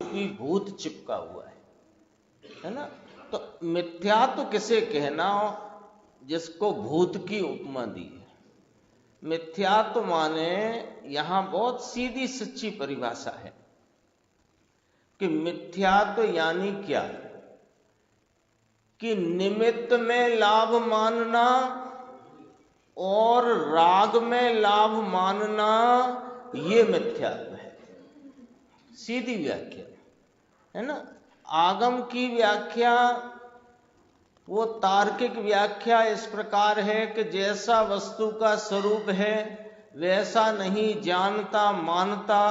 रूपी भूत चिपका हुआ है ना। तो मिथ्यात्व किसे कहना, जिसको भूत की उपमा दी है। मिथ्यात्व माने यहां बहुत सीधी सच्ची परिभाषा है कि मिथ्यात्व यानी क्या, कि निमित्त में लाभ मानना और राग में लाभ मानना, ये मिथ्यात्व है। सीधी व्याख्या है ना। आगम की व्याख्या, वो तार्किक व्याख्या इस प्रकार है कि जैसा वस्तु का स्वरूप है वैसा नहीं जानता मानता,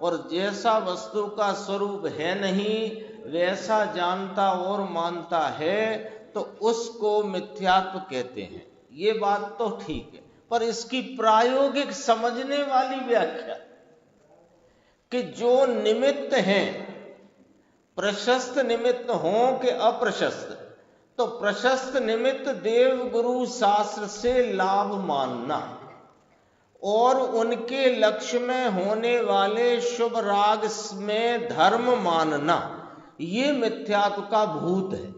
और जैसा वस्तु का स्वरूप है नहीं वैसा जानता और मानता है, तो उसको मिथ्यात्व कहते हैं। ये बात तो ठीक है, पर इसकी प्रायोगिक समझने वाली व्याख्या कि जो निमित्त हैं, प्रशस्त निमित्त हों कि अप्रशस्त, तो प्रशस्त निमित्त देव गुरु शास्त्र से लाभ मानना और उनके लक्ष्य में होने वाले शुभ राग में धर्म मानना, ये मिथ्यात्व का भूत है।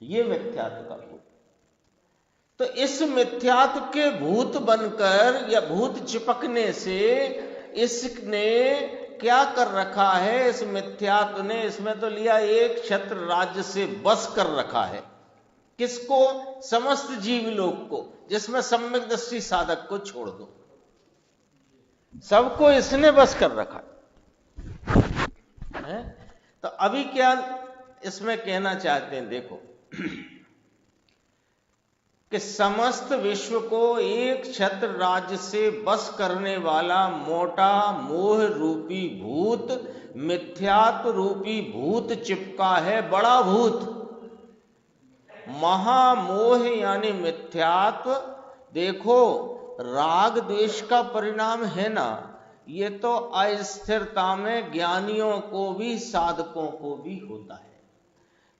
ये मिथ्यात्व का भूत। तो इस मिथ्यात्व के भूत बनकर या भूत चिपकने से इसने क्या कर रखा है, इस मिथ्यात्व ने इसमें तो लिया एक छत्र राज्य से बस कर रखा है। किसको? समस्त जीवलोक को, जिसमें सम्यक दृष्टि साधक को छोड़ दो, सबको इसने बस कर रखा है। तो अभी क्या इसमें कहना चाहते हैं, देखो कि समस्त विश्व को एक छत्र राज्य से बस करने वाला मोटा मोह रूपी भूत, मिथ्यात्व रूपी भूत चिपका है, बड़ा भूत। महामोह यानी मिथ्यात्व। देखो, राग द्वेष का परिणाम है ना, ये तो अस्थिरता में ज्ञानियों को भी साधकों को भी होता है,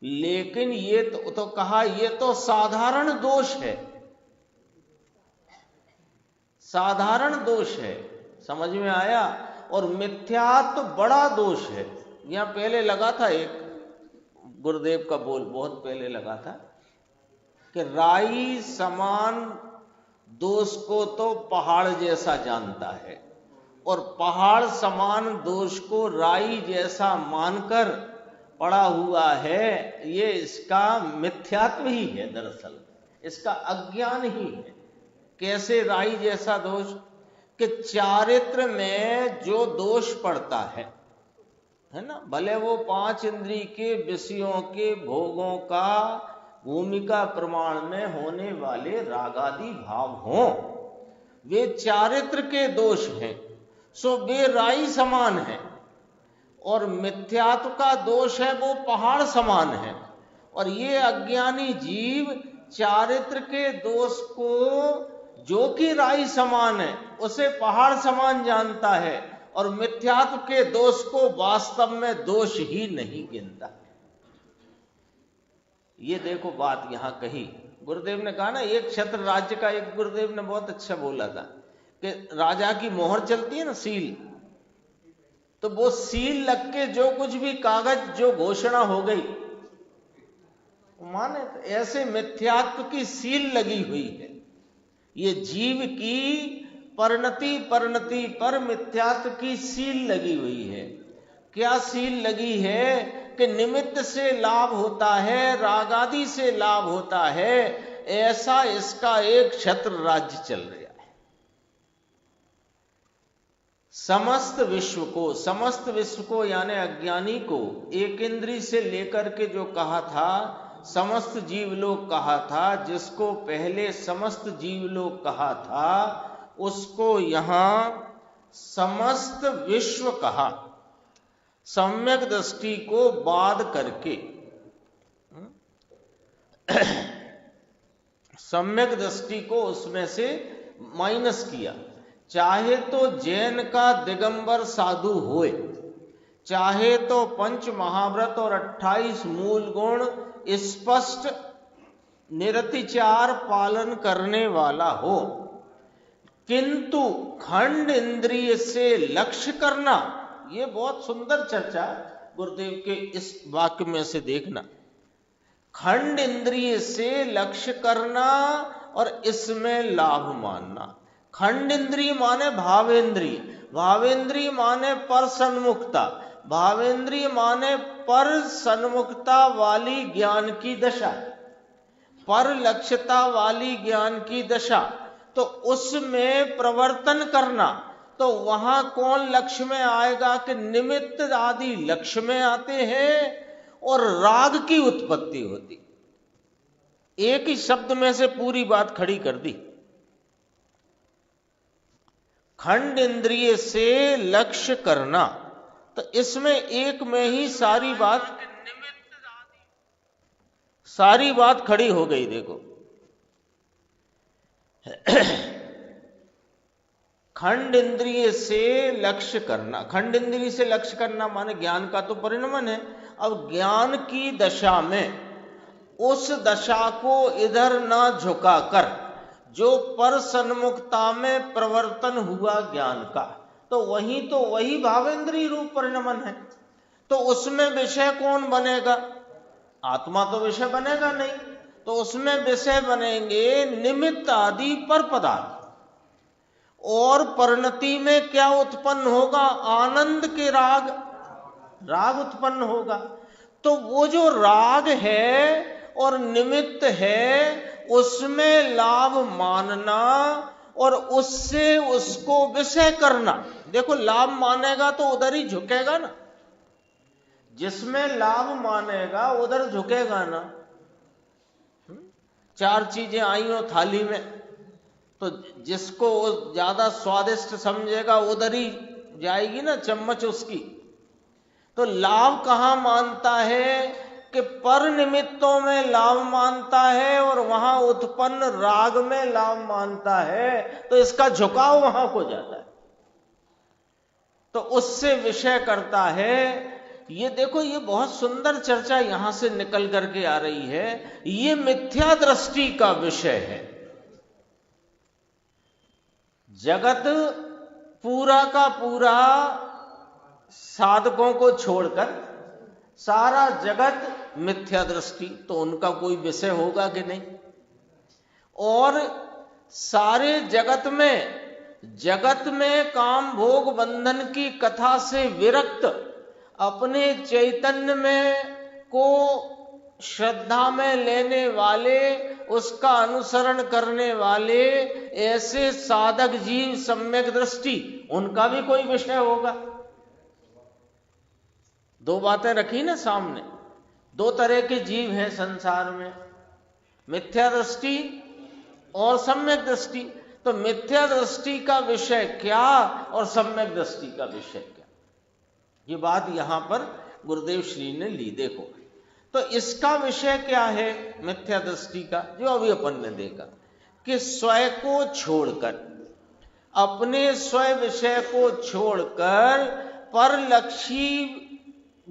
लेकिन ये तो कहा ये तो साधारण दोष है, साधारण दोष है। समझ में आया? और मिथ्यात्व बड़ा दोष है। यहां पहले लगा था एक गुरुदेव का बोल, बहुत पहले लगा था कि राई समान दोष को तो पहाड़ जैसा जानता है, और पहाड़ समान दोष को राई जैसा मानकर पड़ा हुआ है। ये इसका मिथ्यात्व ही है, दरअसल इसका अज्ञान ही है। कैसे राई जैसा दोष? कि चारित्र में जो दोष पड़ता है ना, भले वो 5 इंद्रिय के विषयों के भोगों का भूमिका प्रमाण में होने वाले रागादि भाव हों, वे चारित्र के दोष हैं, सो वे राई समान है। और मिथ्यात्व का दोष है, वो पहाड़ समान है। और ये अज्ञानी जीव चारित्र के दोष को, जो कि राई समान है, उसे पहाड़ समान जानता है, और मिथ्यात्व के दोष को वास्तव में दोष ही नहीं गिनता। ये देखो बात यहां कही गुरुदेव ने कहा ना, एक छत्र राज्य का, एक गुरुदेव ने बहुत अच्छा बोला था कि राजा की मोहर चलती है ना, सील, तो वो सील लग के जो कुछ भी कागज जो घोषणा हो गई माने, तो ऐसे मिथ्यात्व की सील लगी हुई है। ये जीव की परिणति पर मिथ्यात्व की सील लगी हुई है। क्या सील लगी है? कि निमित्त से लाभ होता है, रागादि से लाभ होता है, ऐसा इसका एक छत्र राज्य चल रहा है। समस्त विश्व को यानी अज्ञानी को एक इंद्रिय से लेकर के जो कहा था, समस्त जीवलोक कहा था, जिसको पहले समस्त जीवलोक कहा था, उसको यहां समस्त विश्व कहा, सम्यक दृष्टि को बाद करके। सम्यक दृष्टि को उसमें से माइनस किया। चाहे तो जैन का दिगंबर साधु होए, चाहे तो पंच महाव्रत और 28 मूल गुण स्पष्ट निरतिचार पालन करने वाला हो, किंतु खंड इंद्रिय से लक्ष्य करना ये बहुत सुंदर चर्चा गुरुदेव के इस वाक्य में से देखना। खंड इंद्रिय से लक्ष्य करना और इसमें लाभ मानना। खंड इंद्रिय माने भावेंद्रिय, भावेंद्रिय माने पर सन्मुखता, भावेंद्रिय माने पर सन्मुखता वाली ज्ञान की दशा, पर लक्ष्यता वाली ज्ञान की दशा। तो उसमें प्रवर्तन करना, तो वहां कौन लक्ष्य में आएगा कि निमित्त आदि लक्ष्य में आते हैं और राग की उत्पत्ति होती। एक ही शब्द में से पूरी बात खड़ी कर दी। खंड इंद्रिय से लक्ष्य करना, तो इसमें एक में ही सारी बात खड़ी हो गई। देखो खंड इंद्रिय से लक्ष्य करना, खंड इंद्रिय से लक्ष्य करना माने ज्ञान का तो परिणमन है। अब ज्ञान की दशा में उस दशा को इधर ना झुकाकर जो पर सन्मुखता में प्रवर्तन हुआ ज्ञान का, तो वही भावेंद्रीय रूप परिणमन है। तो उसमें विषय कौन बनेगा? आत्मा तो विषय बनेगा नहीं, तो उसमें विषय बनेंगे निमित्त आदि पर पदार्थ। और परिणति में क्या उत्पन्न होगा? आनंद के राग उत्पन्न होगा। तो वो जो राग है और निमित्त है, उसमें लाभ मानना और उससे उसको विषय करना। देखो लाभ मानेगा तो उधर ही झुकेगा ना, जिसमें लाभ मानेगा उधर झुकेगा ना। चार चीजें आई हो थाली में, तो जिसको ज्यादा स्वादिष्ट समझेगा उधर ही जाएगी ना चम्मच उसकी। तो लाभ कहां मानता है कि पर निमित्तों में लाभ मानता है और वहां उत्पन्न राग में लाभ मानता है, तो इसका झुकाव वहां को जाता है, तो उससे विषय करता है। ये देखो, ये बहुत सुंदर चर्चा यहां से निकल करके आ रही है। ये मिथ्या दृष्टि का विषय है। जगत पूरा का पूरा साधकों को छोड़कर सारा जगत मिथ्या दृष्टि, तो उनका कोई विषय होगा कि नहीं? और सारे जगत में काम भोग बंधन की कथा से विरक्त, अपने चैतन्य में को श्रद्धा में लेने वाले, उसका अनुसरण करने वाले ऐसे साधक जीव सम्यक दृष्टि, उनका भी कोई विषय होगा। दो बातें रखी ना सामने। दो तरह के जीव हैं संसार में, मिथ्या दृष्टि और सम्यक दृष्टि। तो मिथ्या दृष्टि का विषय क्या और सम्यक दृष्टि का विषय क्या, ये बात यहां पर गुरुदेव श्री ने ली। देखो, तो इसका विषय क्या है मिथ्या दृष्टि का, जो अभी अपन ने देखा कि स्वयं को छोड़कर, अपने स्वयं विषय को छोड़कर परलक्षी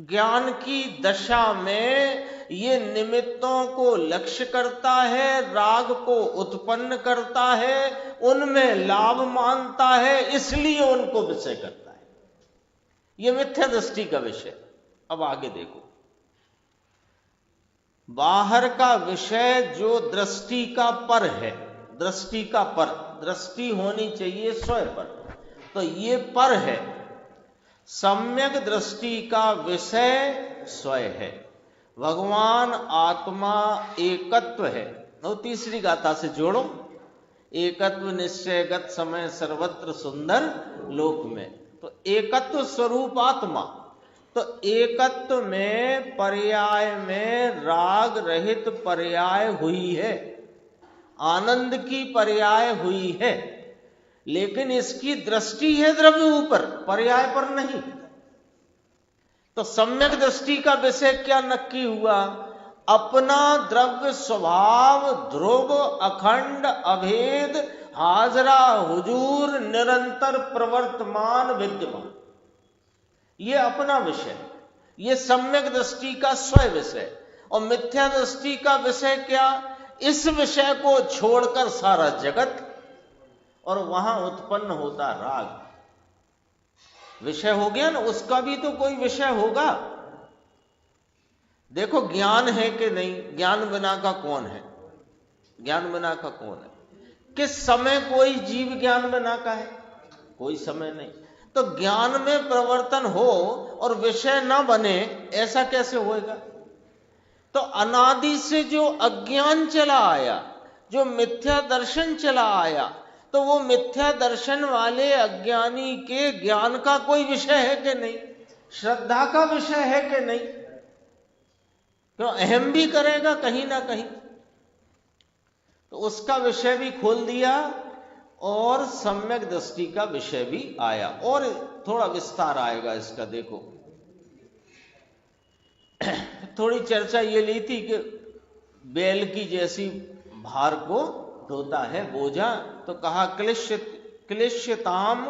ज्ञान की दशा में ये निमित्तों को लक्ष्य करता है, राग को उत्पन्न करता है, उनमें लाभ मानता है, इसलिए उनको विषय करता है। ये मिथ्या दृष्टि का विषय। अब आगे देखो, बाहर का विषय जो दृष्टि का पर है, दृष्टि का पर, दृष्टि होनी चाहिए स्वयं पर, तो ये पर है। सम्यक दृष्टि का विषय स्वयं है। भगवान आत्मा एकत्व है। तो तीसरी गाथा से जोड़ो, एकत्व निश्चयगत समय सर्वत्र सुंदर लोक में। तो एकत्व स्वरूप आत्मा, तो एकत्व में पर्याय में राग रहित पर्याय हुई है, आनंद की पर्याय हुई है, लेकिन इसकी दृष्टि है द्रव्य ऊपर, पर्याय पर नहीं। तो सम्यक दृष्टि का विषय क्या नक्की हुआ? अपना द्रव्य स्वभाव ध्रुव अखंड अभेद हाजरा हुजूर निरंतर प्रवर्तमान विद्यमान, ये अपना विषय, ये सम्यक दृष्टि का स्वयं विषय। और मिथ्या दृष्टि का विषय क्या? इस विषय को छोड़कर सारा जगत, और वहां उत्पन्न होता राग। विषय हो गया ना, उसका भी तो कोई विषय होगा। देखो ज्ञान है कि नहीं, ज्ञान बिना का कौन है, ज्ञान बिना का कौन है? किस समय कोई जीव ज्ञान बिना का है? कोई समय नहीं। तो ज्ञान में प्रवर्तन हो और विषय न बने, ऐसा कैसे होएगा? तो अनादि से जो अज्ञान चला आया, जो मिथ्या दर्शन चला आया, तो वो मिथ्या दर्शन वाले अज्ञानी के ज्ञान का कोई विषय है कि नहीं? श्रद्धा का विषय है कि नहीं? क्यों अहम भी करेगा कहीं ना कहीं, तो उसका विषय भी खोल दिया और सम्यक दृष्टि का विषय भी आया। और थोड़ा विस्तार आएगा इसका। देखो थोड़ी चर्चा ये ली थी कि बैल की जैसी भार को ढोता है बोझा, तो कहा क्लिश्यताम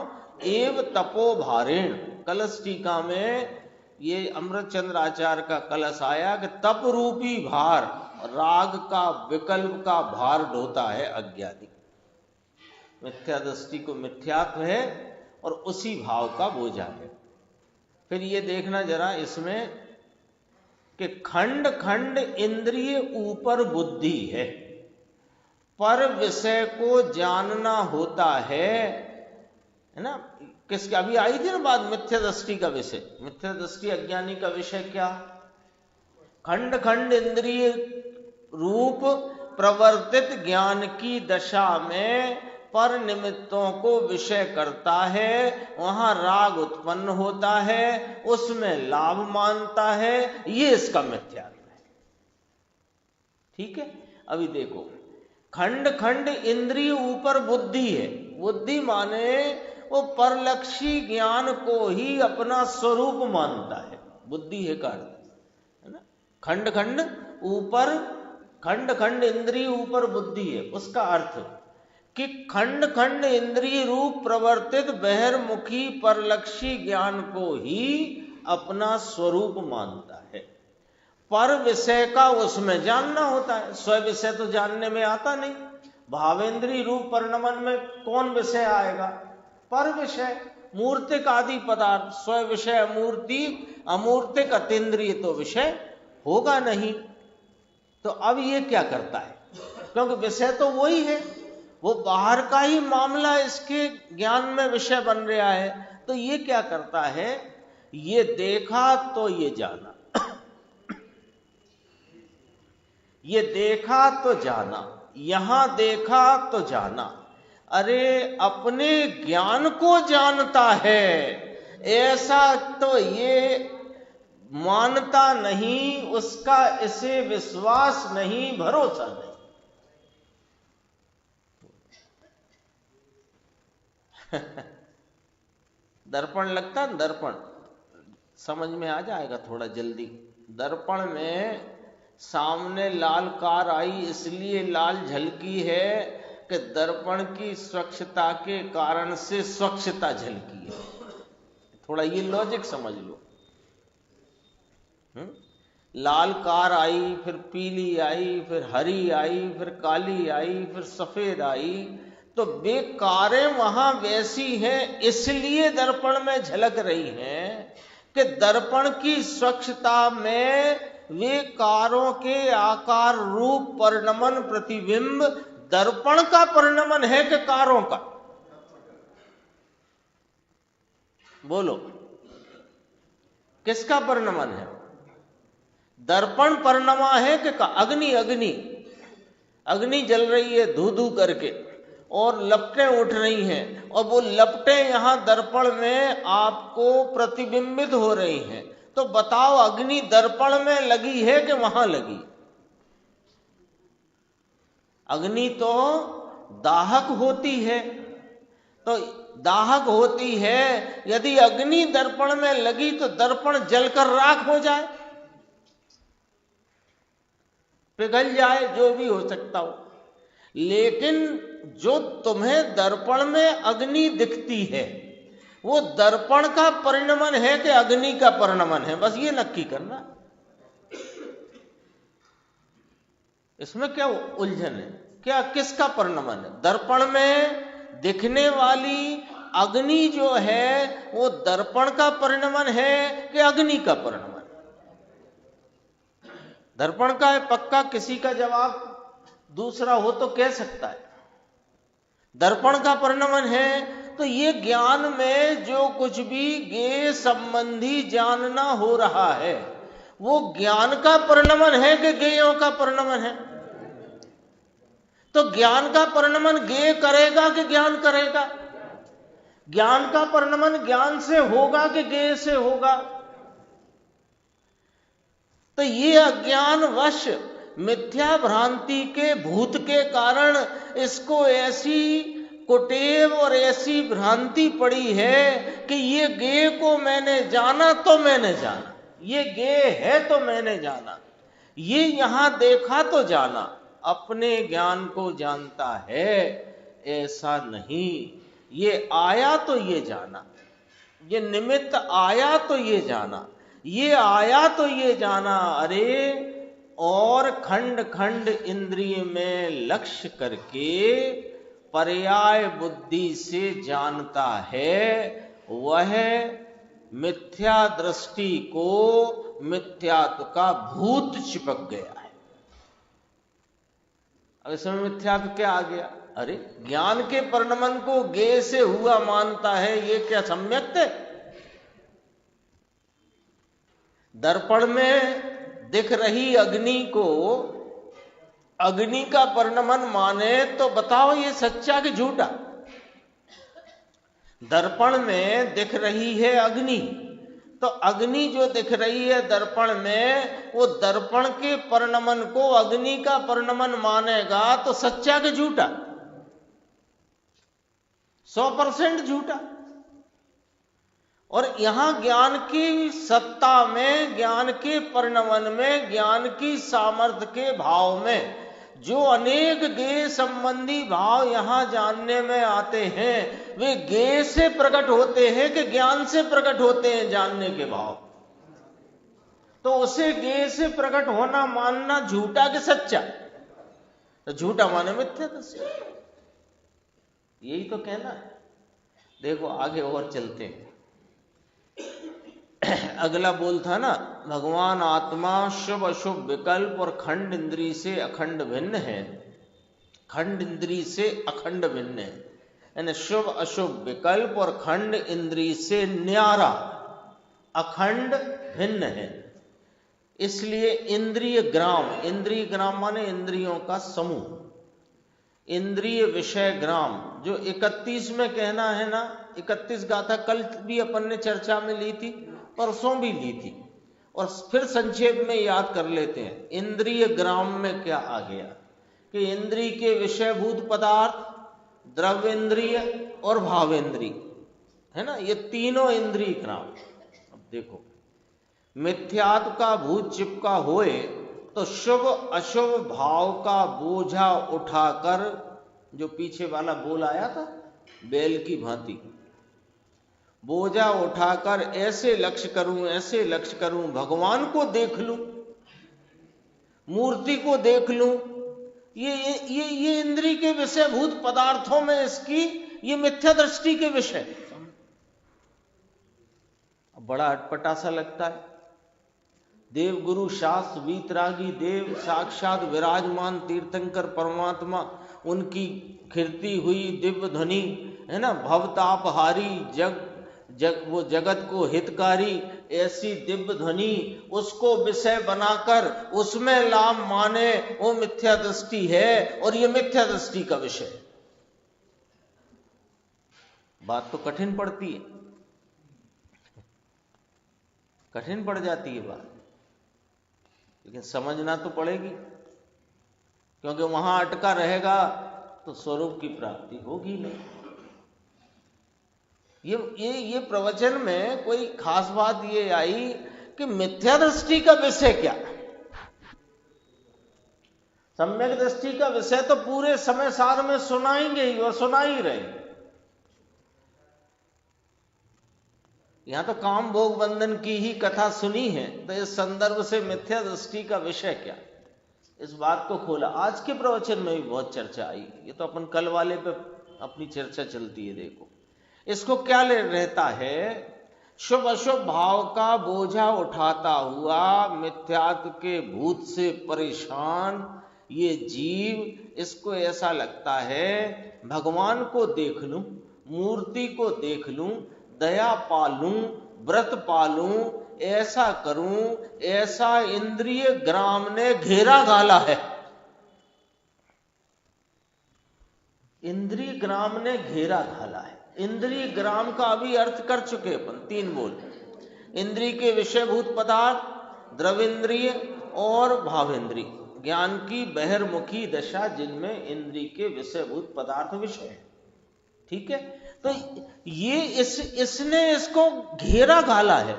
एव तपो भारेण। कलश टीका में ये अमृतचंद्र आचार्य का कलश आया कि तप रूपी भार, राग का विकल्प का भार ढोता है अज्ञानी। मिथ्या दृष्टि को मिथ्यात्व है और उसी भाव का बोझा है। फिर ये देखना जरा इसमें कि खंड खंड इंद्रिय ऊपर बुद्धि है, पर विषय को जानना होता है ना। किसके अभी आई थी ना बात, मिथ्या दृष्टि का विषय। मिथ्या दृष्टि अज्ञानी का विषय क्या? खंड खंड इंद्रिय रूप प्रवर्तित ज्ञान की दशा में पर निमित्तों को विषय करता है, वहां राग उत्पन्न होता है, उसमें लाभ मानता है, ये इसका मिथ्यात्व है। ठीक है, अभी देखो खंड खंड इंद्रिय ऊपर बुद्धि है। बुद्धि माने वो परलक्षी ज्ञान को ही अपना स्वरूप मानता है, बुद्धि है का अर्थ है ना। खंड खंड ऊपर, खंड खंड इंद्रिय ऊपर बुद्धि है, उसका अर्थ कि खंड खंड इंद्रिय रूप प्रवर्तित बहिर्मुखी परलक्षी ज्ञान को ही अपना स्वरूप मानता है। पर विषय का उसमें जानना होता है, स्व विषय तो जानने में आता नहीं। भावेंद्रीय रूप परिणमन में कौन विषय आएगा? पर विषय, मूर्तिक आदि पदार्थ। स्व विषय अमूर्ति, अमूर्तिक अतीन्द्रिय तो विषय होगा नहीं। तो अब ये क्या करता है? क्योंकि विषय तो वही है, वो बाहर का ही मामला इसके ज्ञान में विषय बन रहा है। तो ये क्या करता है? ये देखा तो ये जाना, ये देखा तो जाना, यहां देखा तो जाना। अरे अपने ज्ञान को जानता है, ऐसा तो ये मानता नहीं, उसका इसे विश्वास नहीं, भरोसा नहीं। दर्पण लगता है, दर्पण समझ में आ जाएगा थोड़ा जल्दी। दर्पण में सामने लाल कार आई, इसलिए लाल झलकी है कि दर्पण की स्वच्छता के कारण से स्वच्छता झलकी है। थोड़ा ये लॉजिक समझ लो। लाल कार आई, फिर पीली आई, फिर हरी आई, फिर काली आई, फिर सफेद आई, तो वे कारें वहां वैसी हैं इसलिए दर्पण में झलक रही हैं कि दर्पण की स्वच्छता में वे कारों के आकार रूप परिणमन प्रतिबिंब दर्पण का परिणमन है कि कारों का? बोलो किसका परिणमन है? दर्पण परिणमा है कि अग्नि, अग्नि अग्नि जल रही है धू धू करके और लपटें उठ रही हैं, और वो लपटें यहां दर्पण में आपको प्रतिबिंबित हो रही हैं। तो बताओ अग्नि दर्पण में लगी है कि वहां लगी? अग्नि तो दाहक होती है, तो दाहक होती है। यदि अग्नि दर्पण में लगी तो दर्पण जलकर राख हो जाए, पिघल जाए, जो भी हो सकता हो। लेकिन जो तुम्हें दर्पण में अग्नि दिखती है, वो दर्पण का परिणमन है कि अग्नि का परिणमन है? बस ये नक्की करना। इसमें क्या उलझन है? क्या किसका परिणमन है? दर्पण में दिखने वाली अग्नि जो है वो दर्पण का परिणमन है कि अग्नि का परिणमन? दर्पण का है पक्का, किसी का जवाब दूसरा हो तो कह सकता है। दर्पण का परिणमन है तो ये ज्ञान में जो कुछ भी ज्ञेय संबंधी जानना हो रहा है वो ज्ञान का परिणमन है कि ज्ञेयों का परिणमन है? तो ज्ञान का परिणमन ज्ञेय करेगा कि ज्ञान करेगा? ज्ञान का परिणमन ज्ञान से होगा कि ज्ञेय से होगा? तो ये अज्ञानवश मिथ्या भ्रांति के भूत के कारण इसको ऐसी कुटेव और ऐसी भ्रांति पड़ी है कि ये ज्ञेय को मैंने जाना तो मैंने जाना, ये ज्ञेय है तो मैंने जाना, ये यहां देखा तो जाना, अपने ज्ञान को जानता है ऐसा नहीं। ये आया तो ये जाना, ये निमित्त आया तो ये जाना, ये आया तो ये जाना, अरे और खंड खंड इंद्रिय में लक्ष्य करके पर्याय बुद्धि से जानता है, वह मिथ्या दृष्टि को मिथ्यात्व का भूत चिपक गया है। अब इसमें मिथ्यात्व क्या आ गया? अरे ज्ञान के परिणमन को ज्ञेय से हुआ मानता है, ये क्या सम्यक है? दर्पण में दिख रही अग्नि को अग्नि का परिणमन माने तो बताओ ये सच्चा कि झूठा? दर्पण में दिख रही है अग्नि, तो अग्नि जो दिख रही है दर्पण में, वो दर्पण के परिणमन को अग्नि का परिणमन मानेगा तो सच्चा कि झूठा? 100% झूठा। और यहां ज्ञान की सत्ता में, ज्ञान के परिणमन में, ज्ञान की सामर्थ्य के भाव में जो अनेक ज्ञेय संबंधी भाव यहां जानने में आते हैं, वे ज्ञेय से प्रकट होते हैं कि ज्ञान से प्रकट होते हैं जानने के भाव? तो उसे ज्ञेय से प्रकट होना मानना झूठा कि सच्चा? तो झूठा माने मिथ्या दृष्टि, यही तो कहना है। देखो आगे और चलते हैं। अगला बोल था ना, भगवान आत्मा शुभ अशुभ विकल्प और खंड इंद्री से अखंड भिन्न है। खंड इंद्री से अखंड भिन्न है, यानी शुभ अशुभ विकल्प और खंड इंद्री से न्यारा अखंड भिन्न है। इसलिए इंद्रिय ग्राम माने इंद्रियों का समूह, इंद्रिय विषय ग्राम जो 31 में कहना है ना, 31 गाथा कल भी अपन ने चर्चा में ली थी, परसों भी ली थी, और फिर संक्षेप में याद कर लेते हैं। इंद्रिय ग्राम में क्या आ गया कि इंद्रिय के विषयभूत पदार्थ द्रव्येंद्रिय और भावेंद्रिय है ना, ये तीनों इंद्रिय ग्राम। अब देखो मिथ्यात्व का भूत चिपका होए तो शुभ अशुभ भाव का बोझा उठाकर, जो पीछे वाला बोल आया था बैल की भांति, बोझा उठाकर ऐसे लक्ष्य करूं, ऐसे लक्ष्य करूं, भगवान को देख लूं, मूर्ति को देख लूं, ये इंद्रिय के विषयभूत पदार्थों में इसकी ये मिथ्या दृष्टि के विषय। बड़ा अटपटा सा लगता है। देव गुरु शास्त्र वीतरागी देव साक्षात विराजमान तीर्थंकर परमात्मा, उनकी खिरती हुई दिव्य ध्वनि है ना, भवतापहारी वो जगत को हितकारी ऐसी दिव्य ध्वनि, उसको विषय बनाकर उसमें लाभ माने, वो मिथ्या दृष्टि है, और ये मिथ्या दृष्टि का विषय। बात तो कठिन पड़ती है, कठिन पड़ जाती है बात, लेकिन समझना तो पड़ेगी, क्योंकि वहां अटका रहेगा तो स्वरूप की प्राप्ति होगी नहीं। ये प्रवचन में कोई खास बात ये आई कि मिथ्या दृष्टि का विषय क्या, सम्यक दृष्टि का विषय तो पूरे समय सार में सुनाएंगे ही और सुना ही रहे। यहां तो काम भोग बंधन की ही कथा सुनी है, तो इस संदर्भ से मिथ्या दृष्टि का विषय क्या, इस बात को खोला। आज के प्रवचन में भी बहुत चर्चा आई, ये तो अपन कल वाले पे अपनी चर्चा चलती है। देखो इसको क्या रहता है? शुभ अशुभ भाव का बोझा उठाता हुआ मिथ्यात्व के भूत से परेशान ये जीव, इसको ऐसा लगता है भगवान को देख लूं, मूर्ति को देख लूं, दया पालूं, व्रत पालूं, ऐसा करूं, ऐसा इंद्रिय ग्राम ने घेरा घाला है। इंद्रिय ग्राम ने घेरा घाला है। इंद्रिय ग्राम का अभी अर्थ कर चुके अपन, 3 बोल। इंद्रिय के विषयभूत पदार्थ, द्रविंद्रिय और भावेंद्रिय, ज्ञान की बहिर्मुखी दशा जिनमें इंद्रिय के विषयभूत पदार्थ विषय है। ठीक है, तो ये इसने इसको घेरा घाला है।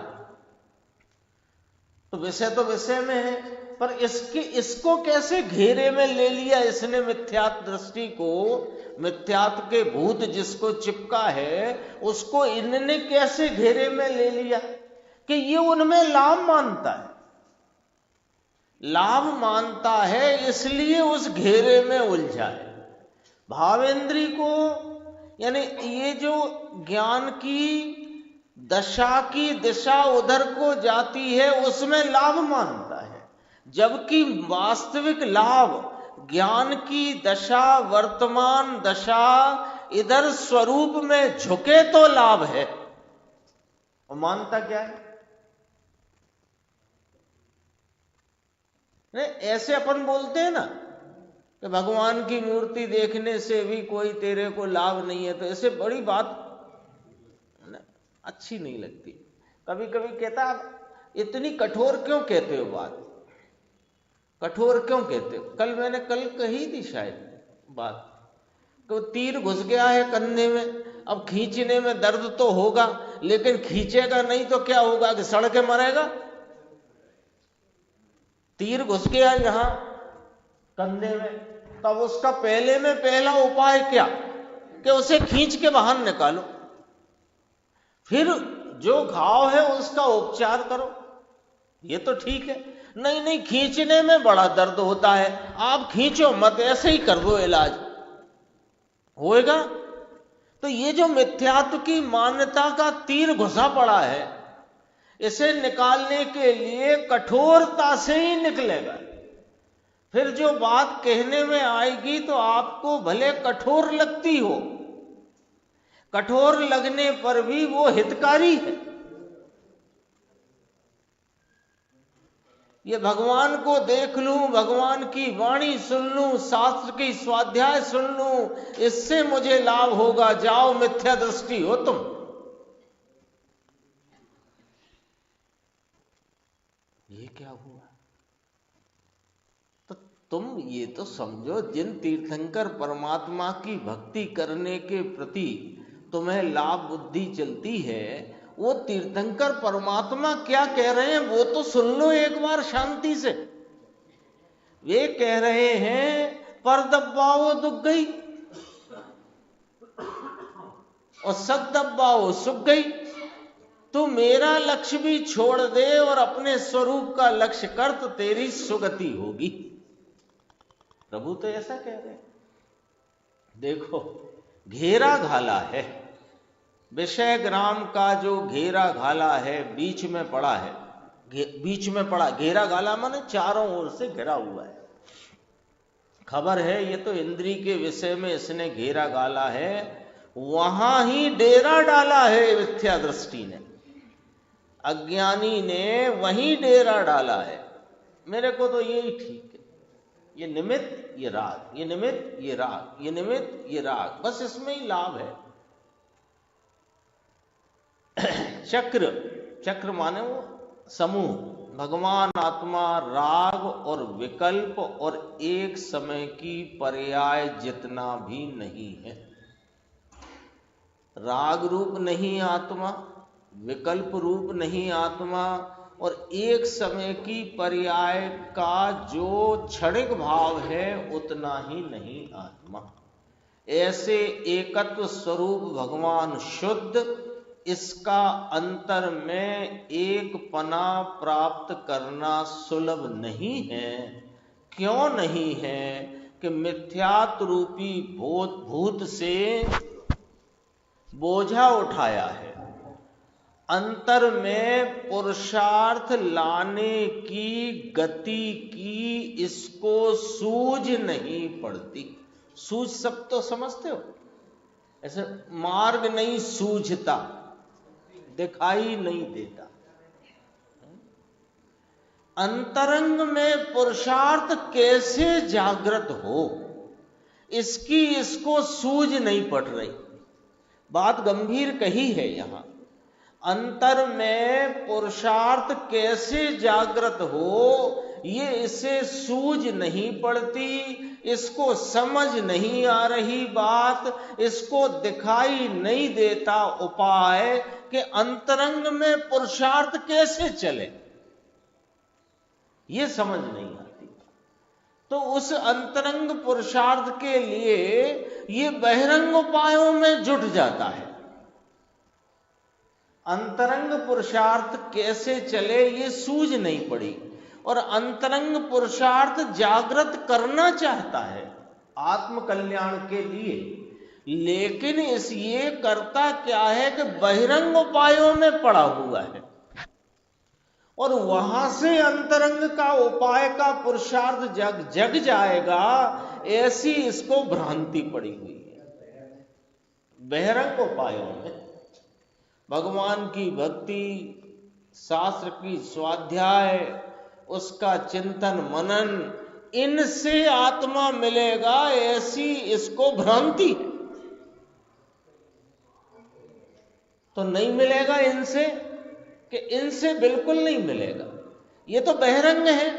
तो विषय में है, पर इसको कैसे घेरे में ले लिया इसने? मिथ्यात्व दृष्टि को, मिथ्यात्व के भूत जिसको चिपका है, उसको इनने कैसे घेरे में ले लिया कि ये उनमें लाभ मानता है। लाभ मानता है इसलिए उस घेरे में उलझा है। भावेंद्री को, यानी ये जो ज्ञान की दशा की दिशा उधर को जाती है, उसमें लाभ मानता है, जबकि वास्तविक लाभ ज्ञान की दशा, वर्तमान दशा इधर स्वरूप में झुके तो लाभ है। और मानता क्या है? नहीं, ऐसे अपन बोलते हैं ना कि भगवान की मूर्ति देखने से भी कोई तेरे को लाभ नहीं है, तो ऐसे बड़ी बात अच्छी नहीं लगती। कभी कभी कहता आप इतनी कठोर क्यों कहते हो बात, कठोर क्यों कहते हो? मैंने कल कही थी शायद बात, तो तीर घुस गया है कंधे में, अब खींचने में दर्द तो होगा, लेकिन खींचेगा नहीं तो क्या होगा कि सड़ के मरेगा। तीर घुस गया यहां कंधे में, तब उसका पहला उपाय क्या कि उसे खींच के बाहर निकालो, फिर जो घाव है उसका उपचार करो। ये तो ठीक है। नहीं, खींचने में बड़ा दर्द होता है, आप खींचो मत, ऐसे ही कर दो, इलाज होएगा। तो ये जो मिथ्यात्व की मान्यता का तीर घुसा पड़ा है, इसे निकालने के लिए कठोरता से ही निकलेगा। फिर जो बात कहने में आएगी तो आपको भले कठोर लगती हो, कठोर लगने पर भी वो हितकारी है। ये भगवान को देख लूं, भगवान की वाणी सुन लूं, शास्त्र की स्वाध्याय सुन लूं, इससे मुझे लाभ होगा, जाओ मिथ्या दृष्टि हो तुम। ये क्या हुआ? तो तुम ये तो समझो, जिन तीर्थंकर परमात्मा की भक्ति करने के प्रति तुम्हें लाभ बुद्धि चलती है, वो तीर्थंकर परमात्मा क्या कह रहे हैं वो तो सुन लो एक बार शांति से। वे कह रहे हैं पर दब्बाओ दुख गई और सद दब्बाओ सुख गई। तू मेरा लक्ष्य भी छोड़ दे और अपने स्वरूप का लक्ष्य कर, तो तेरी सुगति होगी। प्रभु तो ऐसा कह रहे हैं। देखो, घेरा घाला है, विषय ग्राम का जो घेरा घाला है, बीच में पड़ा है, बीच में पड़ा। घेरा घाला माने चारों ओर से घिरा हुआ है। खबर है ये तो इंद्री के विषय में इसने घेरा घाला है, वहां ही डेरा डाला है मिथ्या दृष्टि ने, अज्ञानी ने वहीं डेरा डाला है। मेरे को तो यही ठीक है, ये निमित्त ये राग, ये निमित्त ये राग, ये निमित्त ये राग, बस इसमें ही लाभ है। चक्र माने वो समूह, भगवान आत्मा, राग और विकल्प और एक समय की पर्याय जितना भी नहीं है। राग रूप नहीं आत्मा, विकल्प रूप नहीं आत्मा, और एक समय की पर्याय का जो क्षणिक भाव है उतना ही नहीं आत्मा। ऐसे एकत्व स्वरूप भगवान शुद्ध, इसका अंतर में एक पना प्राप्त करना सुलभ नहीं है। क्यों नहीं है? कि मिथ्यात्व रूपी भूत से बोझा उठाया है, अंतर में पुरुषार्थ लाने की गति की इसको सूझ नहीं पड़ती। सूझ सब तो समझते हो, ऐसे मार्ग नहीं सूझता, दिखाई नहीं देता। अंतरंग में पुरुषार्थ कैसे जागृत हो, इसकी इसको सूझ नहीं पड़ रही। बात गंभीर कही है यहां। अंतर में पुरुषार्थ कैसे जागृत हो, ये इसे सूझ नहीं पड़ती, इसको समझ नहीं आ रही बात, इसको दिखाई नहीं देता उपाय कि अंतरंग में पुरुषार्थ कैसे चले, ये समझ नहीं आती। तो उस अंतरंग पुरुषार्थ के लिए ये बहिरंग उपायों में जुट जाता है। अंतरंग पुरुषार्थ कैसे चले ये सूझ नहीं पड़ी, और अंतरंग पुरुषार्थ जागृत करना चाहता है आत्म कल्याण के लिए, लेकिन इस ये करता क्या है कि बहिरंग उपायों में पड़ा हुआ है, और वहां से अंतरंग का उपाय का पुरुषार्थ जग जाएगा, ऐसी इसको भ्रांति पड़ी हुई है। बहिरंग उपायों में भगवान की भक्ति, शास्त्र की स्वाध्याय, उसका चिंतन मनन, इनसे आत्मा मिलेगा, ऐसी इसको भ्रांति। तो नहीं मिलेगा इनसे, कि इनसे बिल्कुल नहीं मिलेगा, ये तो बहिरंग है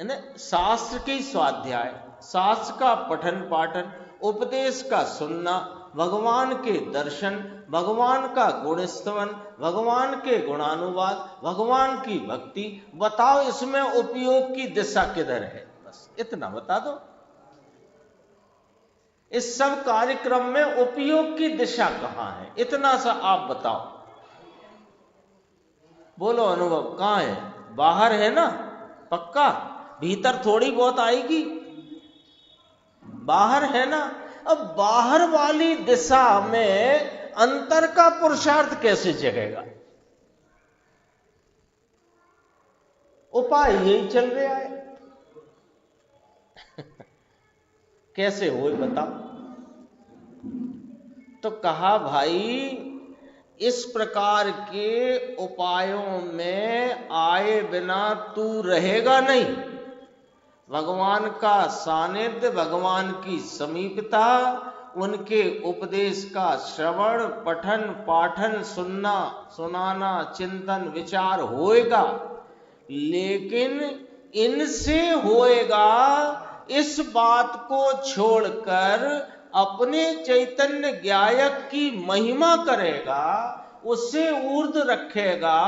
ना। शास्त्र की स्वाध्याय, शास्त्र का पठन पाठन, उपदेश का सुनना, भगवान के दर्शन, भगवान का गुणस्तवन, भगवान के गुणानुवाद, भगवान की भक्ति, बताओ इसमें उपयोग की दिशा किधर है, बस इतना बता दो। इस सब कार्यक्रम में उपयोग की दिशा कहां है, इतना सा आप बताओ। बोलो अनुभव कहां है? बाहर है ना, पक्का, भीतर थोड़ी बहुत आएगी, बाहर है ना। अब बाहर वाली दिशा में अंतर का पुरुषार्थ कैसे जगेगा? उपाय यही चल रहा है। कैसे हो बताओ? तो कहा भाई इस प्रकार के उपायों में आए बिना तू रहेगा नहीं। भगवान का सानिध्य, भगवान की समीपता, उनके उपदेश का श्रवण पठन पाठन, सुनना सुनाना, चिंतन विचार होएगा, लेकिन इनसे होएगा, इस बात को छोड़कर अपने चैतन्य ज्ञायक की महिमा करेगा, उसे ऊर्ध रखेगा,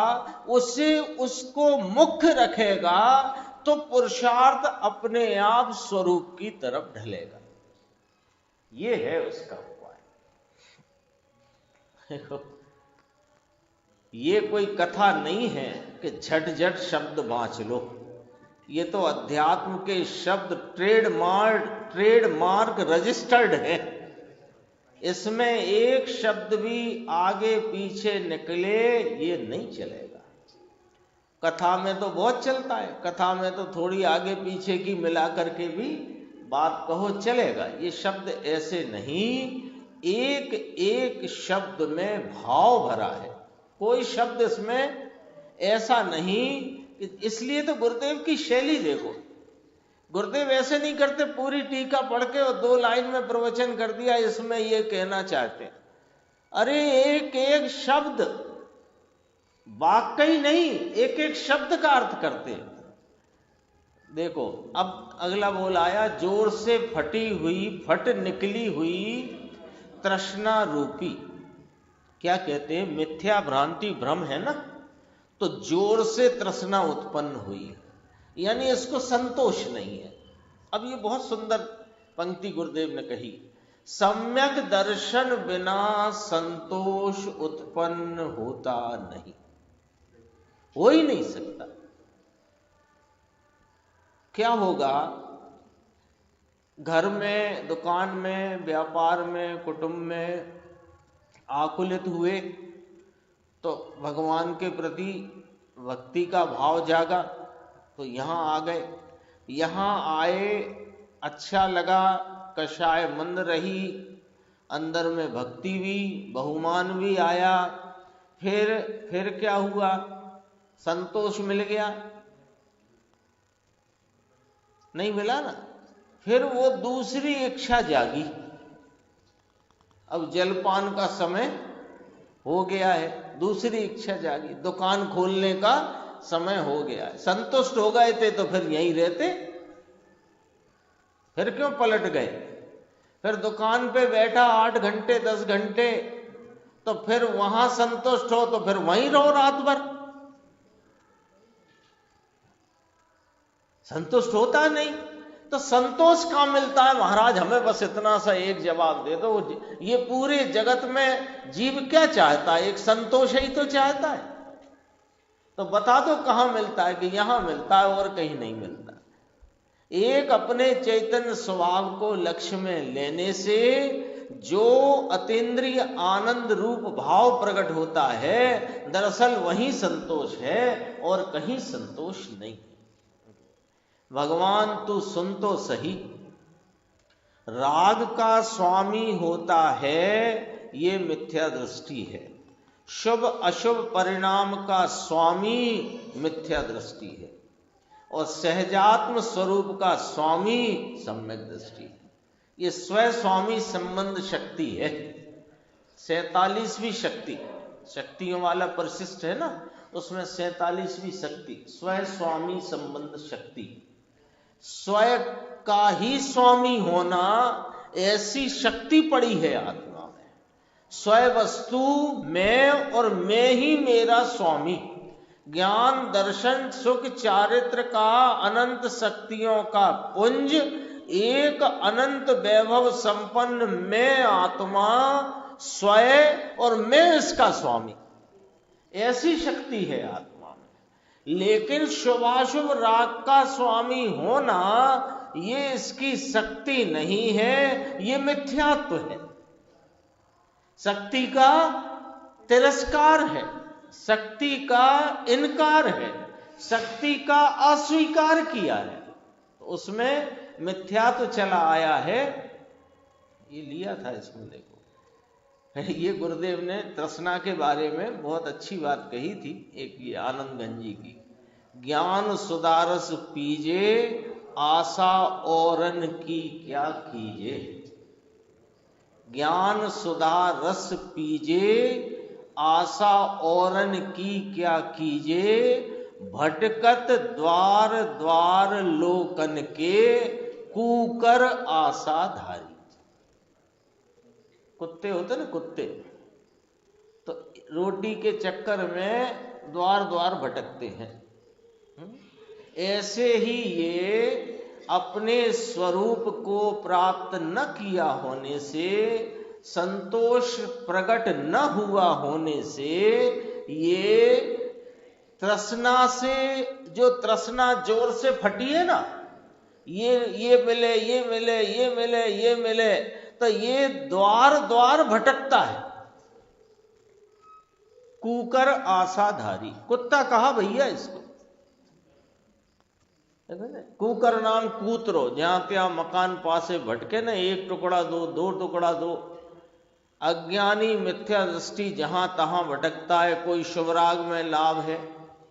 उसे उसको मुख्य रखेगा, तो पुरुषार्थ अपने आप स्वरूप की तरफ ढलेगा। ये है उसका उपाय। देखो, ये कोई कथा नहीं है कि झट शब्द बाँच लो। ये तो अध्यात्म के शब्द ट्रेडमार्क रजिस्टर्ड है। इसमें एक शब्द भी आगे पीछे निकले ये नहीं चलेगा। कथा में तो बहुत चलता है, कथा में तो थोड़ी आगे पीछे की मिला करके भी बात कहो चलेगा। ये शब्द ऐसे नहीं, एक एक शब्द में भाव भरा है, कोई शब्द इसमें ऐसा नहीं। इसलिए तो गुरुदेव की शैली देखो, गुरुदेव ऐसे नहीं करते पूरी टीका पढ़ के और 2 लाइन में प्रवचन कर दिया, इसमें ये कहना चाहते हैं। अरे एक एक शब्द, वाक्य ही नहीं, एक एक शब्द का अर्थ करते हैं। देखो अब अगला बोल आया, जोर से फटी हुई, फट निकली हुई तृष्णा रूपी, क्या कहते हैं, मिथ्या भ्रांति भ्रम है ना। तो जोर से तृष्णा उत्पन्न हुई, यानी इसको संतोष नहीं है। अब ये बहुत सुंदर पंक्ति गुरुदेव ने कही, सम्यक दर्शन बिना संतोष उत्पन्न होता नहीं, हो ही नहीं सकता। क्या होगा, घर में, दुकान में, व्यापार में, कुटुंब में आकुलित हुए तो भगवान के प्रति भक्ति का भाव जागा तो यहाँ आ गए। यहाँ आए, अच्छा लगा, कषाय मंद रही, अंदर में भक्ति भी, बहुमान भी आया। फिर क्या हुआ? संतोष मिल गया? नहीं मिला ना। फिर वो दूसरी इच्छा जागी। अब जलपान का समय हो गया है, दूसरी इच्छा जागी, दुकान खोलने का समय हो गया है। संतुष्ट हो गए थे तो फिर यहीं रहते, फिर क्यों पलट गए? फिर दुकान पे बैठा 8 घंटे 10 घंटे, तो फिर वहां संतुष्ट हो तो फिर वहीं रहो रात भर। संतुष्ट होता नहीं तो संतोष कहां मिलता है? महाराज हमें बस इतना सा एक जवाब दे दो। ये पूरे जगत में जीव क्या चाहता है? एक संतोष ही तो चाहता है। तो बता दो कहां मिलता है? कि यहां मिलता है और कहीं नहीं मिलता। एक अपने चैतन्य स्वभाव को लक्ष्य में लेने से जो अतीन्द्रिय आनंद रूप भाव प्रकट होता है, दरअसल वही संतोष है और कहीं संतोष नहीं। भगवान तू सुन तो सही, राग का स्वामी होता है ये मिथ्या दृष्टि है। शुभ अशुभ परिणाम का स्वामी मिथ्या दृष्टि है और सहजात्म स्वरूप का स्वामी सम्यक दृष्टि है। ये स्व स्वामी संबंध शक्ति है। 47वीं शक्ति, शक्तियों वाला परिशिष्ट है ना, उसमें 47वीं शक्ति स्व स्वामी संबंध शक्ति। स्वयं का ही स्वामी होना, ऐसी शक्ति पड़ी है आत्मा में। स्वयं वस्तु मैं और मैं ही मेरा स्वामी। ज्ञान दर्शन सुख चारित्र का अनंत शक्तियों का पुंज, एक अनंत वैभव संपन्न मैं आत्मा स्वयं और मैं इसका स्वामी, ऐसी शक्ति है आत्मा। लेकिन शुभाशुभ राग का स्वामी होना ये इसकी शक्ति नहीं है, ये मिथ्यात्व है। शक्ति का तिरस्कार है, शक्ति का इनकार है, शक्ति का अस्वीकार किया है, तो उसमें मिथ्यात्व चला आया है। ये लिया था इसमें, देखो ये गुरुदेव ने तृष्णा के बारे में बहुत अच्छी बात कही थी। एक ये आनंद गंजी की, ज्ञान सुदारस पीजे आशा औरन की क्या कीजे। ज्ञान सुधा रस पीजे आशा औरन की क्या कीजे। भटकत द्वार द्वार लोकन के कूकर आशा धारी। कुत्ते होते ना, कुत्ते तो रोटी के चक्कर में द्वार द्वार भटकते हैं। ऐसे ही ये अपने स्वरूप को प्राप्त न किया होने से, संतोष प्रकट न हुआ होने से, ये तृष्णा से, जो तृष्णा जोर से फटी है ना, ये मिले ये मिले ये मिले ये मिले, तो ये द्वार द्वार भटकता है। कूकर आशाधारी, कुत्ता कहा भैया इसको? कूकर नाम कूतरो, जहां त्या मकान पासे भटके ना, एक टुकड़ा दो, 2 टुकड़ा दो। अज्ञानी मिथ्या दृष्टि जहां तहां भटकता है। कोई शुभ राग में लाभ है,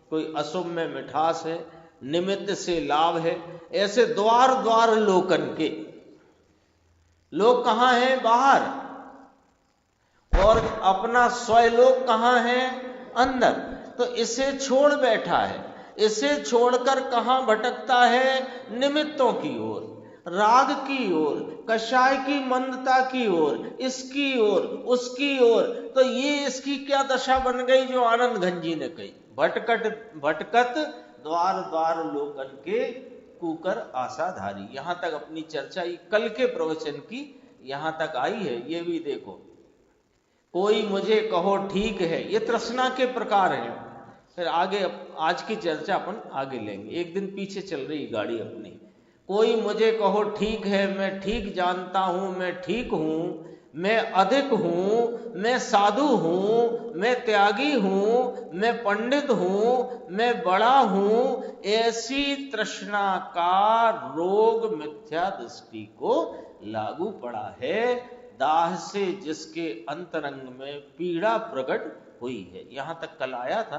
कोई अशुभ में मिठास है, निमित्त से लाभ है। ऐसे द्वार द्वार लोकन के, लोग कहां हैं? बाहर, और अपना स्वयं कहां है? अंदर। तो इसे छोड़ बैठा है, इसे छोड़कर कहां भटकता है? निमित्तों की ओर, राग की ओर, कषाय की मंदता की ओर, इसकी ओर, उसकी ओर। तो ये इसकी क्या दशा बन गई जो आनंद गंजी ने कही, भटकत द्वार द्वार लोकन के कूकर आशाधारी। यहां तक अपनी चर्चा कल के प्रवचन की यहां तक आई है। ये भी देखो, कोई मुझे कहो ठीक है, ये तृष्णा के प्रकार है। फिर आगे आज की चर्चा अपन आगे लेंगे, एक दिन पीछे चल रही गाड़ी अपनी। कोई मुझे कहो ठीक है, मैं ठीक जानता हूं, मैं ठीक हूं, मैं अधिक हूं, मैं साधु हूं, मैं त्यागी हूं, मैं पंडित हूं, मैं बड़ा हूं, ऐसी तृष्णा का रोग मिथ्या दृष्टि को लागू पड़ा है। दाह से जिसके अंतरंग में पीड़ा प्रकट हुई है। यहां तक कल आया था।